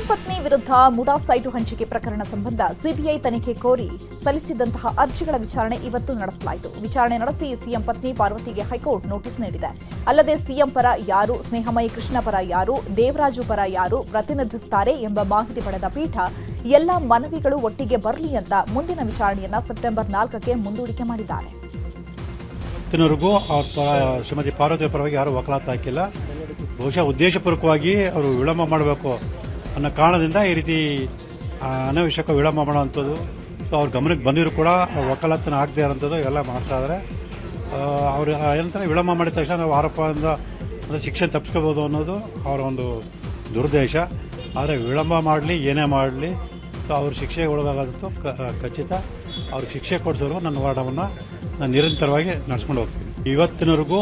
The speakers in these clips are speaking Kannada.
ಸಿಎಂ ಪತ್ನಿ ವಿರುದ್ಧ ಮುಡಾ ಸೈಟು ಹಂಚಿಕೆ ಪ್ರಕರಣ ಸಂಬಂಧ ಸಿಬಿಐ ತನಿಖೆ ಕೋರಿ ಸಲ್ಲಿಸಿದಂತಹ ಅರ್ಜಿಗಳ ವಿಚಾರಣೆ ಇವತ್ತು ನಡೆಸಲಾಯಿತು. ವಿಚಾರಣೆ ನಡೆಸಿ ಸಿಎಂ ಪತ್ನಿ ಪಾರ್ವತಿಗೆ ಹೈಕೋರ್ಟ್ ನೋಟಿಸ್ ನೀಡಿದೆ. ಅಲ್ಲದೆ ಸಿಎಂ ಪರ ಯಾರು, ಸ್ನೇಹಮಯಿ ಕೃಷ್ಣ ಪರ ಯಾರು, ದೇವರಾಜು ಪರ ಯಾರು ಪ್ರತಿನಿಧಿಸುತ್ತಾರೆ ಎಂಬ ಮಾಹಿತಿ ಪಡೆದ ಪೀಠ ಎಲ್ಲ ಮನವಿಗಳು ಒಟ್ಟಿಗೆ ಬರಲಿ ಅಂತ ಮುಂದಿನ ವಿಚಾರಣೆಯನ್ನ ಸೆಪ್ಟೆಂಬರ್ 4ಕ್ಕೆ ಮುಂದೂಡಿಕೆ ಮಾಡಿದ್ದಾರೆ. ಶ್ರೀಮತಿ ಪಾರ್ವತಿ ಪರವಾಗಿ ಯಾರು ವಕಾಲತ್ ಹಾಕಿಲ್ಲ. ಬಹುಶಃ ಉದ್ದೇಶಪೂರ್ವಕವಾಗಿ ಅವರು ವಿಳಂಬ ಮಾಡಬೇಕು ಅನ್ನೋ ಕಾರಣದಿಂದ ಈ ರೀತಿ ಅನಾವಶ್ಯಕ ವಿಳಂಬ ಮಾಡೋವಂಥದ್ದು, ಅವ್ರ ಗಮನಕ್ಕೆ ಬಂದಿರು ಕೂಡ ವಕಾಲತ್ತನ್ನು ಆಗದೆ ಇರೋಂಥದ್ದು ಎಲ್ಲ ಮಾಡ್ತಾ ಇದ್ದಾರೆ. ಅವರು ಏನಂತಾರೆ, ವಿಳಂಬ ಮಾಡಿದ ತಕ್ಷಣ ನಾವು ಆರೋಪದಿಂದ ಶಿಕ್ಷೆ ತಪ್ಪಿಸ್ಕೋಬೋದು ಅನ್ನೋದು ಅವರ ಒಂದು ದುರುದ್ದೇಶ. ಆದರೆ ವಿಳಂಬ ಮಾಡಲಿ, ಏನೇ ಮಾಡಲಿ, ಅವ್ರ ಶಿಕ್ಷೆಗೆ ಒಳಗಾಗೋದಂತೂ ಖಚಿತ. ಅವ್ರಿಗೆ ಶಿಕ್ಷೆ ಕೊಡಿಸೋರು ನನ್ನ ಹೋರಾಟವನ್ನು ನಾನು ನಿರಂತರವಾಗಿ ನಡೆಸ್ಕೊಂಡು ಹೋಗ್ತೀನಿ. ಇವತ್ತಿನವರೆಗೂ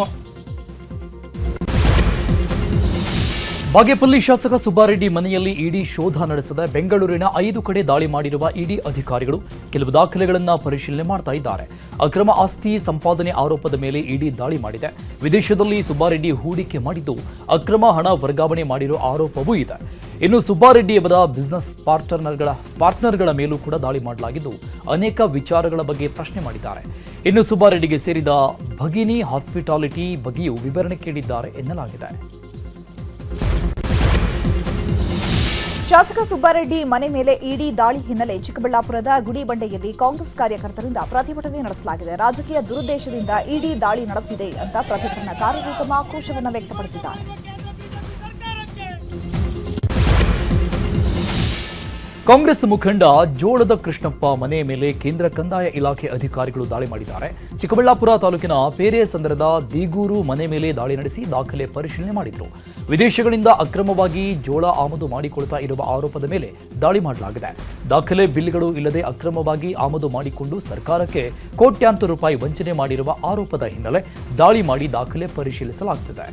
ಬಾಗೇಪಲ್ಲಿ ಶಾಸಕ ಸುಬ್ಬಾರೆಡ್ಡಿ ಮನೆಯಲ್ಲಿ ಇಡಿ ಶೋಧ ನಡೆಸಿದ ಬೆಂಗಳೂರಿನ 5 ಕಡೆ ದಾಳಿ ಮಾಡಿರುವ ಇಡಿ ಅಧಿಕಾರಿಗಳು ಕೆಲವು ದಾಖಲೆಗಳನ್ನು ಪರಿಶೀಲನೆ ಮಾಡ್ತಾ ಇದ್ದಾರೆ. ಅಕ್ರಮ ಆಸ್ತಿ ಸಂಪಾದನೆ ಆರೋಪದ ಮೇಲೆ ಇಡಿ ದಾಳಿ ಮಾಡಿದೆ. ವಿದೇಶದಲ್ಲಿ ಸುಬ್ಬಾರೆಡ್ಡಿ ಹೂಡಿಕೆ ಮಾಡಿದ್ದು ಅಕ್ರಮ ಹಣ ವರ್ಗಾವಣೆ ಮಾಡಿರುವ ಆರೋಪವೂ ಇದೆ. ಇನ್ನು ಸುಬ್ಬಾರೆಡ್ಡಿ ಅವರ ಬಿಸಿನೆಸ್ ಪಾರ್ಟ್ನರ್ಗಳ ಮೇಲೂ ಕೂಡ ದಾಳಿ ಮಾಡಲಾಗಿದ್ದು ಅನೇಕ ವಿಚಾರಗಳ ಬಗ್ಗೆ ಪ್ರಶ್ನೆ ಮಾಡಿದ್ದಾರೆ. ಇನ್ನು ಸುಬ್ಬಾರೆಡ್ಡಿಗೆ ಸೇರಿದ ಭಗಿನಿ ಹಾಸ್ಪಿಟಾಲಿಟಿ ಬಗ್ಗೆಯೂ ವಿವರಣೆ ಕೇಳಿದ್ದಾರೆ ಎನ್ನಲಾಗಿದೆ. ಶಾಸಕ ಸುಬ್ಬಾರೆಡ್ಡಿ ಮನೆ ಮೇಲೆ ಇಡಿ ದಾಳಿ ಹಿನ್ನೆಲೆ ಚಿಕ್ಕಬಳ್ಳಾಪುರದ ಗುಡಿಬಂಡೆಯಲ್ಲಿ ಕಾಂಗ್ರೆಸ್ ಕಾರ್ಯಕರ್ತರಿಂದ ಪ್ರತಿಭಟನೆ ನಡೆಸಲಾಗಿದೆ. ರಾಜಕೀಯ ದುರುದ್ದೇಶದಿಂದ ಇಡಿ ದಾಳಿ ನಡೆಸಿದೆ ಅಂತ ಪ್ರತಿಭಟನಾಕಾರರು ತಮ್ಮ ಆಕ್ರೋಶವನ್ನು ವ್ಯಕ್ತಪಡಿಸಿದ್ದಾರೆ. ಕಾಂಗ್ರೆಸ್ ಮುಖಂಡ ಜೋಳದ ಕೃಷ್ಣಪ್ಪ ಮನೆ ಮೇಲೆ ಕೇಂದ್ರ ಕಂದಾಯ ಇಲಾಖೆ ಅಧಿಕಾರಿಗಳು ದಾಳಿ ಮಾಡಿದ್ದಾರೆ. ಚಿಕ್ಕಬಳ್ಳಾಪುರ ತಾಲೂಕಿನ ಪೇರೆಸಂದ್ರದ ದೀಗೂರು ಮನೆ ಮೇಲೆ ದಾಳಿ ನಡೆಸಿ ದಾಖಲೆ ಪರಿಶೀಲನೆ ಮಾಡಿದ್ರು. ವಿದೇಶಗಳಿಂದ ಅಕ್ರಮವಾಗಿ ಜೋಳ ಆಮದು ಮಾಡಿಕೊಳ್ತಾ ಇರುವ ಆರೋಪದ ಮೇಲೆ ದಾಳಿ ಮಾಡಲಾಗಿದೆ. ದಾಖಲೆ ಬಿಲ್ಗಳು ಇಲ್ಲದೆ ಅಕ್ರಮವಾಗಿ ಆಮದು ಮಾಡಿಕೊಂಡು ಸರ್ಕಾರಕ್ಕೆ ಕೋಟ್ಯಾಂತರ ರೂಪಾಯಿ ವಂಚನೆ ಮಾಡಿರುವ ಆರೋಪದ ಹಿನ್ನೆಲೆ ದಾಳಿ ಮಾಡಿ ದಾಖಲೆ ಪರಿಶೀಲಿಸಲಾಗುತ್ತಿದೆ.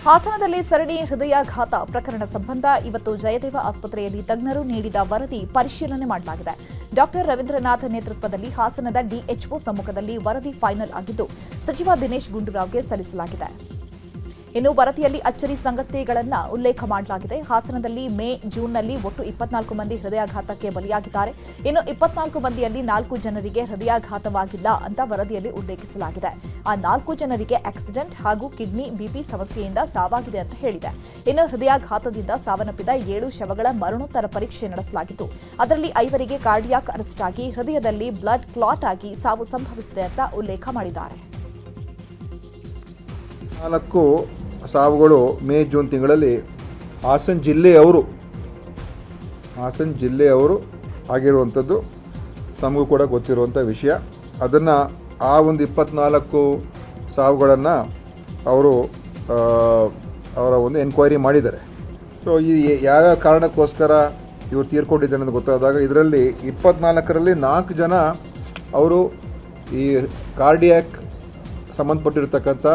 ಹಾಸನದಲ್ಲಿ ಸರಣಿ ಹೃದಯಾಘಾತ ಪ್ರಕರಣ ಸಂಬಂಧ ಇವತ್ತು ಜಯದೇವ ಆಸ್ಪತ್ರೆಯಲ್ಲಿ ತಜ್ಞರು ನೀಡಿದ ವರದಿ ಪರಿಶೀಲನೆ ಮಾಡಲಾಗಿದೆ. ಡಾಕ್ಟರ್ ರವೀಂದ್ರನಾಥ್ ನೇತೃತ್ವದಲ್ಲಿ ಹಾಸನದ ಡಿಎಚ್ಒ ಸಮ್ಮುಖದಲ್ಲಿ ವರದಿ ಫೈನಲ್ ಆಗಿದ್ದು ಸಚಿವ ದಿನೇಶ್ ಗುಂಡೂರಾವ್ಗೆ ಸಲ್ಲಿಸಲಾಗಿದೆ. ಇನ್ನು ವರದಿಯಲ್ಲಿ ಅಚ್ಚರಿ ಸಂಗತಿಗಳನ್ನು ಉಲ್ಲೇಖ ಮಾಡಲಾಗಿದೆ. ಹಾಸನದಲ್ಲಿ ಮೇ, ಜೂನ್ನಲ್ಲಿ ಒಟ್ಟು 24 ಮಂದಿ ಹೃದಯಾಘಾತಕ್ಕೆ ಬಲಿಯಾಗಿದ್ದಾರೆ. ಇನ್ನು 24 ಮಂದಿಯಲ್ಲಿ 4 ಜನರಿಗೆ ಹೃದಯಾಘಾತವಾಗಿಲ್ಲ ಅಂತ ವರದಿಯಲ್ಲಿ ಉಲ್ಲೇಖಿಸಲಾಗಿದೆ. ಆ 4 ಜನರಿಗೆ ಆಕ್ಸಿಡೆಂಟ್ ಹಾಗೂ ಕಿಡ್ನಿ ಬಿಪಿ ಸಮಸ್ಯೆಯಿಂದ ಸಾವಾಗಿದೆ ಅಂತ ಹೇಳಿದೆ. ಇನ್ನು ಹೃದಯಾಘಾತದಿಂದ ಸಾವನ್ನಪ್ಪಿದ 7 ಶವಗಳ ಮರಣೋತ್ತರ ಪರೀಕ್ಷೆ ನಡೆಸಲಾಗಿದ್ದು ಅದರಲ್ಲಿ 5 ಕಾರ್ಡಿಯಾಕ್ ಅರೆಸ್ಟ್ ಆಗಿ ಹೃದಯದಲ್ಲಿ ಬ್ಲಡ್ ಕ್ಲಾಟ್ ಆಗಿ ಸಾವು ಸಂಭವಿಸಿದೆ ಅಂತ ಉಲ್ಲೇಖ ಮಾಡಿದ್ದಾರೆ. 4 ಸಾವುಗಳು ಮೇ, ಜೂನ್ ತಿಂಗಳಲ್ಲಿ ಹಾಸನ ಜಿಲ್ಲೆಯವರು ಆಗಿರುವಂಥದ್ದು ನಮಗೂ ಕೂಡ ಗೊತ್ತಿರುವಂಥ ವಿಷಯ. ಅದನ್ನು ಆ ಒಂದು 24 ಸಾವುಗಳನ್ನು ಅವರು ಅವರ ಒಂದು ಎನ್ಕ್ವೈರಿ ಮಾಡಿದ್ದಾರೆ. ಸೊ ಈ ಯಾವ್ಯಾವ ಕಾರಣಕ್ಕೋಸ್ಕರ ಇವರು ತೀರ್ಕೊಂಡಿದ್ದಾರೆ ಅಂತ ಗೊತ್ತಾದಾಗ ಇದರಲ್ಲಿ 24ರಲ್ಲಿ 4 ಜನ ಅವರು ಈ ಕಾರ್ಡಿಯಾಕ್ ಸಂಬಂಧಪಟ್ಟಿರ್ತಕ್ಕಂಥ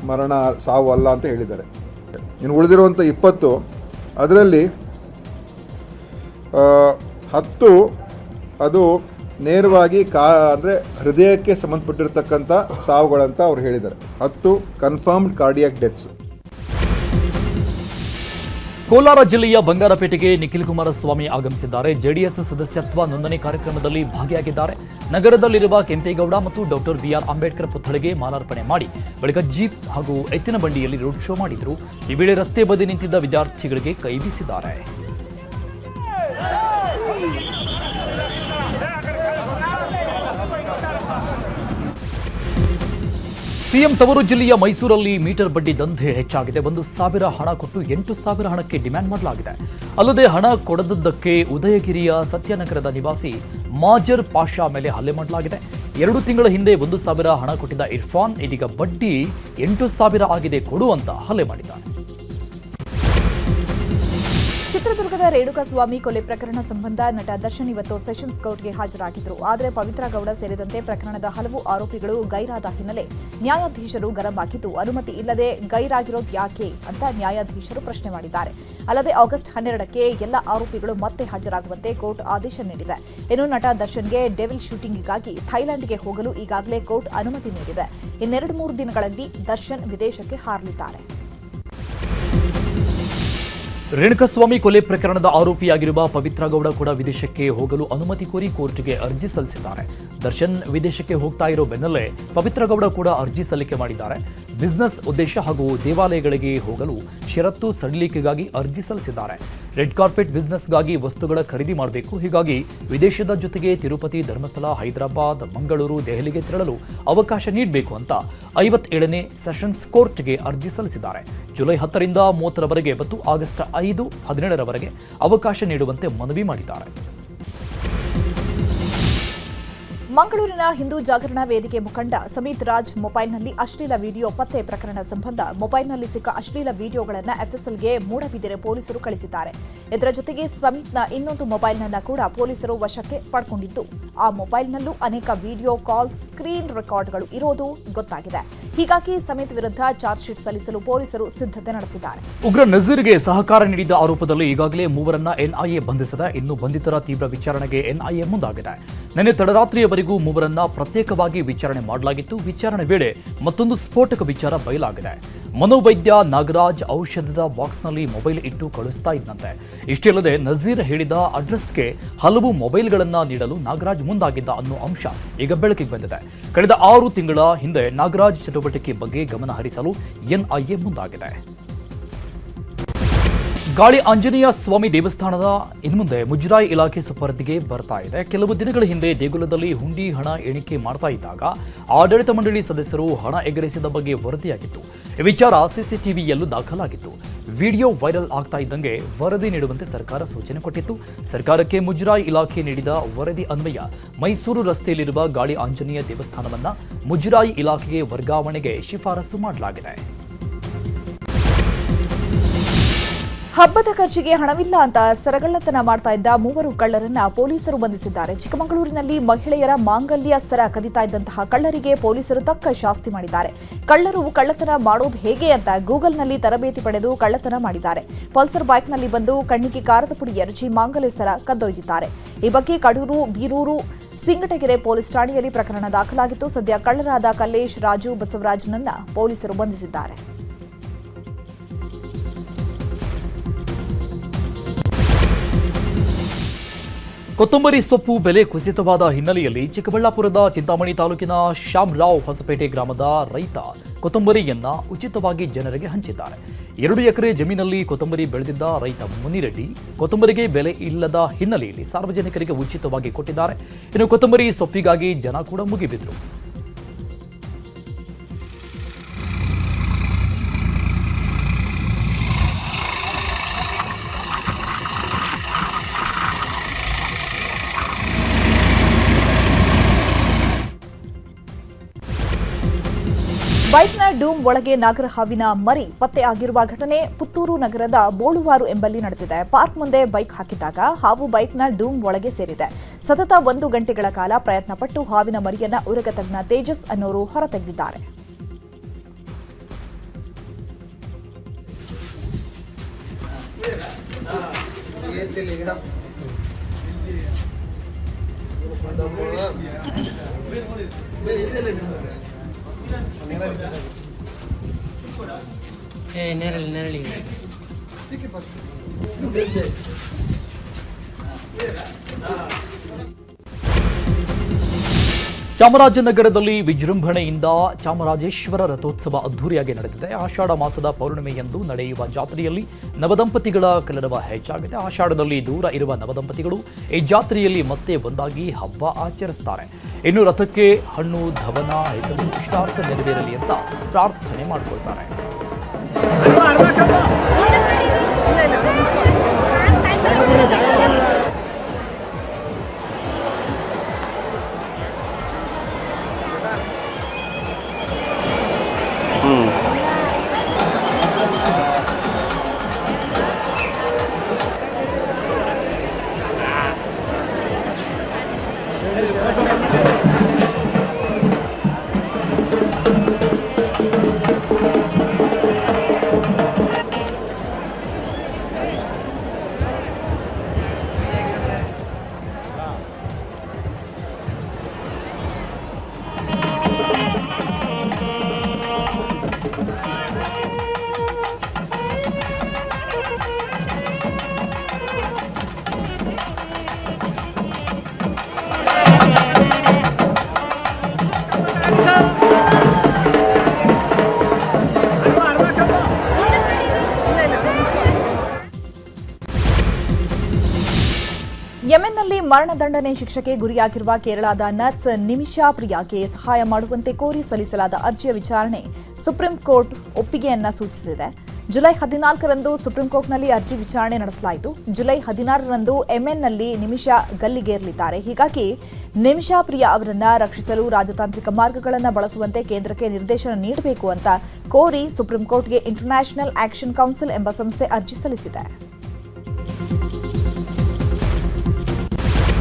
ಮರಣ ಸಾವು ಅಲ್ಲ ಅಂತ ಹೇಳಿದ್ದಾರೆ. ಇನ್ನು ಉಳಿದಿರುವಂಥ 20 ಅದರಲ್ಲಿ 10 ಅದು ನೇರವಾಗಿ ಅಂದರೆ ಹೃದಯಕ್ಕೆ ಸಂಬಂಧಪಟ್ಟಿರ್ತಕ್ಕಂಥ ಸಾವುಗಳಂತ ಅವ್ರು ಹೇಳಿದ್ದಾರೆ. 10 ಕನ್ಫರ್ಮ್ಡ್ ಕಾರ್ಡಿಯಾಕ್ ಡೆತ್ಸ್. ಕೋಲಾರ ಜಿಲ್ಲೆಯ ಬಂಗಾರಪೇಟೆಗೆ ನಿಖಿಲ್ ಕುಮಾರಸ್ವಾಮಿ ಆಗಮಿಸಿದ್ದಾರೆ. ಜೆಡಿಎಸ್ ಸದಸ್ಯತ್ವ ನೋಂದಣಿ ಕಾರ್ಯಕ್ರಮದಲ್ಲಿ ಭಾಗಿಯಾಗಿದ್ದಾರೆ. ನಗರದಲ್ಲಿರುವ ಕೆಂಪೇಗೌಡ ಮತ್ತು ಡಾಕ್ಟರ್ ಬಿಆರ್ ಅಂಬೇಡ್ಕರ್ ಪುತ್ಥಳಿಗೆ ಮಾಲಾರ್ಪಣೆ ಮಾಡಿ ಬಳಿಕ ಜೀಪ್ ಹಾಗೂ ಎತ್ತಿನ ಬಂಡಿಯಲ್ಲಿ ರೋಡ್ ಶೋ ಮಾಡಿದರು. ಈ ವೇಳೆ ರಸ್ತೆ ಬದಿ ನಿಂತಿದ್ದ ವಿದ್ಯಾರ್ಥಿಗಳಿಗೆ ಕೈ ಬೀಸಿದ್ದಾರೆ. ಸಿಎಂ ತವರು ಜಿಲ್ಲೆಯ ಮೈಸೂರಲ್ಲಿ ಮೀಟರ್ ಬಡ್ಡಿ ದಂಧೆ ಹೆಚ್ಚಾಗಿದೆ. 1,000 ಹಣ ಕೊಟ್ಟು 8,000 ಹಣಕ್ಕೆ ಡಿಮ್ಯಾಂಡ್ ಮಾಡಲಾಗಿದೆ. ಅಲ್ಲದೆ ಹಣ ಕೊಡದದ್ದಕ್ಕೆ ಉದಯಗಿರಿಯ ಸತ್ಯನಗರದ ನಿವಾಸಿ ಮಾಜರ್ ಪಾಷಾ ಮೇಲೆ ಹಲ್ಲೆ ಮಾಡಲಾಗಿದೆ. 2 ತಿಂಗಳ ಹಿಂದೆ 1,000 ಹಣ ಕೊಟ್ಟಿದ್ದ ಇರ್ಫಾನ್ ಇದೀಗ ಬಡ್ಡಿ 8,000 ಆಗಿದೆ ಕೊಡುವಂತ ಹಲ್ಲೆ ಮಾಡಿದ್ದಾರೆ. ಚಿತ್ರದುರ್ಗದ ರೇಣುಕಾಸ್ವಾಮಿ ಕೊಲೆ ಪ್ರಕರಣ ಸಂಬಂಧ ನಟ ದರ್ಶನ್ ಇವತ್ತು ಸೆಷನ್ಸ್ ಕೋರ್ಟ್ಗೆ ಹಾಜರಾಗಿದ್ದರು. ಆದರೆ ಪವಿತ್ರ ಗೌಡ ಸೇರಿದಂತೆ ಪ್ರಕರಣದ ಹಲವು ಆರೋಪಿಗಳು ಗೈರಾದ ಹಿನ್ನೆಲೆ ನ್ಯಾಯಾಧೀಶರು ಗರಂ ಆಗಿದ್ದು ಅನುಮತಿ ಇಲ್ಲದೆ ಗೈರಾಗಿರೋದು ಯಾಕೆ ಅಂತ ನ್ಯಾಯಾಧೀಶರು ಪ್ರಶ್ನೆ ಮಾಡಿದ್ದಾರೆ. ಅಲ್ಲದೆ ಆಗಸ್ಟ್ 12ಕ್ಕೆ ಎಲ್ಲ ಆರೋಪಿಗಳು ಮತ್ತೆ ಹಾಜರಾಗುವಂತೆ ಕೋರ್ಟ್ ಆದೇಶ ನೀಡಿದೆ. ಇನ್ನು ನಟ ದರ್ಶನ್ಗೆ ಡೆವಿಲ್ ಶೂಟಿಂಗ್ಗಾಗಿ ಥೈಲ್ಯಾಂಡ್ಗೆ ಹೋಗಲು ಈಗಾಗಲೇ ಕೋರ್ಟ್ ಅನುಮತಿ ನೀಡಿದೆ. ಇನ್ನೆರಡು 3 ದಿನಗಳಲ್ಲಿ ದರ್ಶನ್ ವಿದೇಶಕ್ಕೆ ಹಾರಲಿದ್ದಾರೆ. ರೇಣುಕಸ್ವಾಮಿ ಕೊಲೆ ಪ್ರಕರಣದ ಆರೋಪಿಯಾಗಿರುವ ಪವಿತ್ರ ಗೌಡ ಕೂಡ ವಿದೇಶಕ್ಕೆ ಹೋಗಲು ಅನುಮತಿ ಕೋರಿ ಕೋರ್ಟ್ಗೆ ಅರ್ಜಿ ಸಲ್ಲಿಸಿದ್ದಾರೆ. ದರ್ಶನ್ ವಿದೇಶಕ್ಕೆ ಹೋಗ್ತಾ ಇರೋ ಬೆನ್ನಲ್ಲೇ ಪವಿತ್ರ ಗೌಡ ಕೂಡ ಅರ್ಜಿ ಸಲ್ಲಿಕೆ ಮಾಡಿದ್ದಾರೆ. ಬಿಸಿನೆಸ್ ಉದ್ದೇಶ ಹಾಗೂ ದೇವಾಲಯಗಳಿಗೆ ಹೋಗಲು ಷರತ್ತು ಸಡಿಲಿಕೆಗಾಗಿ ಅರ್ಜಿ ಸಲ್ಲಿಸಿದ್ದಾರೆ. ರೆಡ್ ಕಾರ್ಪೆಟ್ ಬಿಸಿನೆಸ್ಗಾಗಿ ವಸ್ತುಗಳ ಖರೀದಿ ಮಾಡಬೇಕು. ಹೀಗಾಗಿ ವಿದೇಶದ ಜೊತೆಗೆ ತಿರುಪತಿ, ಧರ್ಮಸ್ಥಳ, ಹೈದರಾಬಾದ್, ಮಂಗಳೂರು, ದೆಹಲಿಗೆ ತೆರಳಲು ಅವಕಾಶ ನೀಡಬೇಕು ಅಂತ 57ನೇ ಸೆಷನ್ಸ್ ಕೋರ್ಟ್ಗೆ ಅರ್ಜಿ ಸಲ್ಲಿಸಿದ್ದಾರೆ. ಜುಲೈ 10ರಿಂದ 30ರವರೆಗೆ ಮತ್ತು ಆಗಸ್ಟ್ 5, 17ರವರೆಗೆ ಅವಕಾಶ ನೀಡುವಂತೆ ಮನವಿ ಮಾಡಿದ್ದಾರೆ. ಮಂಗಳೂರಿನ ಹಿಂದೂ ಜಾಗರಣಾ ವೇದಿಕೆ ಮುಖಂಡ ಸಮಿತ್ ರಾಜ್ ಮೊಬೈಲ್ನಲ್ಲಿ ಅಶ್ಲೀಲ ವಿಡಿಯೋ ಪತ್ತೆ ಪ್ರಕರಣ ಸಂಬಂಧ ಮೊಬೈಲ್ನಲ್ಲಿ ಸಿಕ್ಕ ಅಶ್ಲೀಲ ವಿಡಿಯೋಗಳನ್ನು ಎಫ್ಎಸ್ಎಲ್ಗೆ ಮೂಡಬಿದಿರೆ ಪೊಲೀಸರು ಕಳಿಸಿದ್ದಾರೆ. ಇದರ ಜೊತೆಗೆ ಸಮಿತ್ನ ಇನ್ನೊಂದು ಮೊಬೈಲ್ನನ್ನ ಕೂಡ ಪೊಲೀಸರು ವಶಕ್ಕೆ ಪಡ್ಕೊಂಡಿದ್ದು, ಆ ಮೊಬೈಲ್ನಲ್ಲೂ ಅನೇಕ ವಿಡಿಯೋ ಕಾಲ್, ಸ್ಕ್ರೀನ್ ರೆಕಾರ್ಡ್ಗಳು ಇರೋದು ಗೊತ್ತಾಗಿದೆ. ಹೀಗಾಗಿ ಸಮಿತ್ ವಿರುದ್ಧ ಚಾರ್ಜ್ ಶೀಟ್ ಸಲ್ಲಿಸಲು ಪೊಲೀಸರು ಸಿದ್ಧತೆ ನಡೆಸಿದ್ದಾರೆ. ಉಗ್ರ ನಜೀರ್ಗೆ ಸಹಕಾರ ನೀಡಿದ ಆರೋಪದಲ್ಲಿ ಈಗಾಗಲೇ 3ರನ್ನ ಎನ್ಐಎ ಬಂಧಿಸಿದೆ. ಇನ್ನು ಬಂಧಿತರ ತೀವ್ರ ವಿಚಾರಣೆಗೆ ಎನ್ಐಎ ಮುಂದಾಗಿದೆ. ನಿನ್ನೆ ತಡರಾತ್ರಿಯವರೆಗೂ 3ರನ್ನ ಪ್ರತ್ಯೇಕವಾಗಿ ವಿಚಾರಣೆ ಮಾಡಲಾಗಿತ್ತು. ವಿಚಾರಣೆ ವೇಳೆ ಮತ್ತೊಂದು ಸ್ಫೋಟಕ ವಿಚಾರ ಬಯಲಾಗಿದೆ. ಮನೋವೈದ್ಯ ನಾಗರಾಜ್ ಔಷಧದ ಬಾಕ್ಸ್ನಲ್ಲಿ ಮೊಬೈಲ್ ಇಟ್ಟು ಕಳುಹಿಸ್ತಾ ಇದ್ದಂತೆ. ಇಷ್ಟೇ ಅಲ್ಲದೆ ನಜೀರ್ ಹೇಳಿದ ಅಡ್ರೆಸ್ಗೆ ಹಲವು ಮೊಬೈಲ್ಗಳನ್ನ ನೀಡಲು ನಾಗರಾಜ್ ಮುಂದಾಗಿದ್ದ ಅನ್ನೋ ಅಂಶ ಈಗ ಬೆಳಕಿಗೆ ಬಂದಿದೆ. ಕಳೆದ 6 ತಿಂಗಳ ಹಿಂದೆ ನಾಗರಾಜ್ ಚಟುವಟಿಕೆ ಬಗ್ಗೆ ಗಮನ ಹರಿಸಲು ಎನ್ಐಎ ಮುಂದಾಗಿದೆ. ಗಾಳಿ ಆಂಜನೇಯ ಸ್ವಾಮಿ ದೇವಸ್ಥಾನದ ಇನ್ಮುಂದೆ ಮುಜರಾಯಿ ಇಲಾಖೆ ಸುಪರ್ದಿಗೆ ಬರ್ತಾ ಇದೆ. ಕೆಲವು ದಿನಗಳ ಹಿಂದೆ ದೇಗುಲದಲ್ಲಿ ಹುಂಡಿ ಹಣ ಎಣಿಕೆ ಮಾಡ್ತಾ ಇದ್ದಾಗ ಆಡಳಿತ ಮಂಡಳಿ ಸದಸ್ಯರು ಹಣ ಎಗರಿಸಿದ ಬಗ್ಗೆ ವರದಿಯಾಗಿತ್ತು. ಈ ವಿಚಾರ ಸಿಸಿಟಿವಿಯಲ್ಲೂ ದಾಖಲಾಗಿತ್ತು. ವಿಡಿಯೋ ವೈರಲ್ ಆಗ್ತಾ ಇದ್ದಂಗೆ ವರದಿ ನೀಡುವಂತೆ ಸರ್ಕಾರ ಸೂಚನೆ ಕೊಟ್ಟಿತ್ತು. ಸರ್ಕಾರಕ್ಕೆ ಮುಜರಾಯಿ ಇಲಾಖೆ ನೀಡಿದ ವರದಿ ಅನ್ವಯ ಮೈಸೂರು ರಸ್ತೆಯಲ್ಲಿರುವ ಗಾಳಿ ಆಂಜನೇಯ ದೇವಸ್ಥಾನವನ್ನ ಮುಜರಾಯಿ ಇಲಾಖೆಗೆ ವರ್ಗಾವಣೆಗೆ ಶಿಫಾರಸು ಮಾಡಲಾಗಿದೆ. ಹಬ್ಬದ ಖರ್ಚಿಗೆ ಹಣವಿಲ್ಲ ಅಂತ ಸರಗಳ್ಳತನ ಮಾಡ್ತಾ ಇದ್ದ 3 ಕಳ್ಳರನ್ನ ಪೊಲೀಸರು ಬಂಧಿಸಿದ್ದಾರೆ. ಚಿಕ್ಕಮಗಳೂರಿನಲ್ಲಿ ಮಹಿಳೆಯರ ಮಾಂಗಲ್ಯ ಸರ ಕದಿತಾ ಇದ್ದಂತಹ ಕಳ್ಳರಿಗೆ ಪೊಲೀಸರು ತಕ್ಕ ಶಾಸ್ತಿ ಮಾಡಿದ್ದಾರೆ. ಕಳ್ಳರು ಕಳ್ಳತನ ಮಾಡೋದು ಹೇಗೆ ಅಂತ ಗೂಗಲ್ನಲ್ಲಿ ತರಬೇತಿ ಪಡೆದು ಕಳ್ಳತನ ಮಾಡಿದ್ದಾರೆ. ಪಲ್ಸರ್ ಬೈಕ್ನಲ್ಲಿ ಬಂದು ಕಣ್ಣಿಗೆ ಕಾರದ ಪುಡಿ ಎರಚಿ ಮಾಂಗಲ್ಯ ಸರ ಕದ್ದೊಯ್ದಿದ್ದಾರೆ. ಈ ಬಗ್ಗೆ ಕಡೂರು, ಬೀರೂರು, ಸಿಂಗಟಗೆರೆ ಪೊಲೀಸ್ ಠಾಣೆಯಲ್ಲಿ ಪ್ರಕರಣ ದಾಖಲಾಗಿತ್ತು. ಸದ್ಯ ಕಳ್ಳರಾದ ಕಲ್ಲೇಶ್, ರಾಜು, ಬಸವರಾಜ್ನನ್ನ ಪೊಲೀಸರು ಬಂಧಿಸಿದ್ದಾರೆ. ಕೊತ್ತಂಬರಿ ಸೊಪ್ಪು ಬೆಲೆ ಕುಸಿತವಾದ ಹಿನ್ನೆಲೆಯಲ್ಲಿ ಚಿಕ್ಕಬಳ್ಳಾಪುರದ ಚಿಂತಾಮಣಿ ತಾಲೂಕಿನ ಶ್ಯಾಮರಾವ್ ಹೊಸಪೇಟೆ ಗ್ರಾಮದ ರೈತ ಕೊತ್ತಂಬರಿಯನ್ನ ಉಚಿತವಾಗಿ ಜನರಿಗೆ ಹಂಚಿದ್ದಾರೆ. 2 ಎಕರೆ ಜಮೀನಲ್ಲಿ ಕೊತ್ತಂಬರಿ ಬೆಳೆದಿದ್ದ ರೈತ ಮುನಿರೆಡ್ಡಿ ಕೊತ್ತಂಬರಿಗೆ ಬೆಲೆ ಇಲ್ಲದ ಹಿನ್ನೆಲೆಯಲ್ಲಿ ಸಾರ್ವಜನಿಕರಿಗೆ ಉಚಿತವಾಗಿ ಕೊಟ್ಟಿದ್ದಾರೆ. ಇನ್ನು ಕೊತ್ತಂಬರಿ ಸೊಪ್ಪಿಗಾಗಿ ಜನ ಕೂಡ ಮುಗಿಬಿದ್ರು. ಬೈಕ್ನ ಡೂಮ್ ಒಳಗೆ ನಾಗರಹಾವಿನ ಮರಿ ಪತ್ತೆ ಆಗಿರುವ ಘಟನೆ ಪುತ್ತೂರು ನಗರದ ಬೋಳುವಾರು ಎಂಬಲ್ಲಿ ನಡೆದಿದೆ. ಪಾರ್ಕ್ ಮುಂದೆ ಬೈಕ್ ಹಾಕಿದಾಗ ಹಾವು ಬೈಕ್ನ ಡೂಮ್ ಒಳಗೆ ಸೇರಿದೆ. ಸತತ 1 ಗಂಟೆಗಳ ಕಾಲ ಪ್ರಯತ್ನ ಪಟ್ಟು ಹಾವಿನ ಮರಿಯನ್ನ ಉರಗ ತಜ್ಞ ತೇಜಸ್ ಅನ್ನೋರು ಹೊರತೆಗೆದಿದ್ದಾರೆ. ನೆರಳಿ ಚಾಮರಾಜನಗರದಲ್ಲಿ ವಿಜೃಂಭಣೆಯಿಂದ ಚಾಮರಾಜೇಶ್ವರ ರಥೋತ್ಸವ ಅದ್ದೂರಿಯಾಗಿ ನಡೆದಿದೆ. ಆಷಾಢ ಮಾಸದ ಪೌರ್ಣಿಮೆಯಂದು ನಡೆಯುವ ಜಾತ್ರೆಯಲ್ಲಿ ನವದಂಪತಿಗಳ ಕಲರವ ಹೆಚ್ಚಾಗಿದೆ. ಆಷಾಢದಲ್ಲಿ ದೂರ ಇರುವ ನವದಂಪತಿಗಳು ಈ ಜಾತ್ರೆಯಲ್ಲಿ ಮತ್ತೆ ಒಂದಾಗಿ ಹಬ್ಬ ಆಚರಿಸುತ್ತಾರೆ. ಇನ್ನು ರಥಕ್ಕೆ ಹಣ್ಣು, ಧವನ, ಹೆಸರು, ಇಷ್ಟಾರ್ಥ ನೆರವೇರಲಿ ಅಂತ ಪ್ರಾರ್ಥನೆ ಮಾಡಿಕೊಳ್ತಾರೆ. ಮರಣದಂಡನೆ ಶಿಕ್ಷೆಗೆ ಗುರಿಯಾಗಿರುವ ಕೇರಳದ ನರ್ಸ್ ನಿಮಿಷಾ ಪ್ರಿಯಾಗೆ ಸಹಾಯ ಮಾಡುವಂತೆ ಕೋರಿ ಸಲ್ಲಿಸಲಾದ ಅರ್ಜಿಯ ವಿಚಾರಣೆ ಸುಪ್ರೀಂ ಕೋರ್ಟ್ ಒಪ್ಪಿಗೆಯನ್ನ ಸೂಚಿಸಿದೆ. ಜುಲೈ 14ರಂದು ಸುಪ್ರೀಂ ಕೋರ್ಟ್ನಲ್ಲಿ ಅರ್ಜಿ ವಿಚಾರಣೆ ನಡೆಸಲಾಯಿತು. ಜುಲೈ 16ರಂದು ಎಂಎನ್ನಲ್ಲಿ ನಿಮಿಷಾ ಗಲ್ಲಿಗೇರಲಿದ್ದಾರೆ. ಹೀಗಾಗಿ ನಿಮಿಷಾ ಪ್ರಿಯಾ ಅವರನ್ನ ರಕ್ಷಿಸಲು ರಾಜತಾಂತ್ರಿಕ ಮಾರ್ಗಗಳನ್ನು ಬಳಸುವಂತೆ ಕೇಂದ್ರಕ್ಕೆ ನಿರ್ದೇಶನ ನೀಡಬೇಕು ಅಂತ ಕೋರಿ ಸುಪ್ರೀಂ ಕೋರ್ಟ್ಗೆ ಇಂಟರ್ನ್ಯಾಷನಲ್ ಆಕ್ಷನ್ ಕೌನ್ಸಿಲ್ ಎಂಬ ಸಂಸ್ಥೆ ಅರ್ಜಿ ಸಲ್ಲಿಸಿದೆ.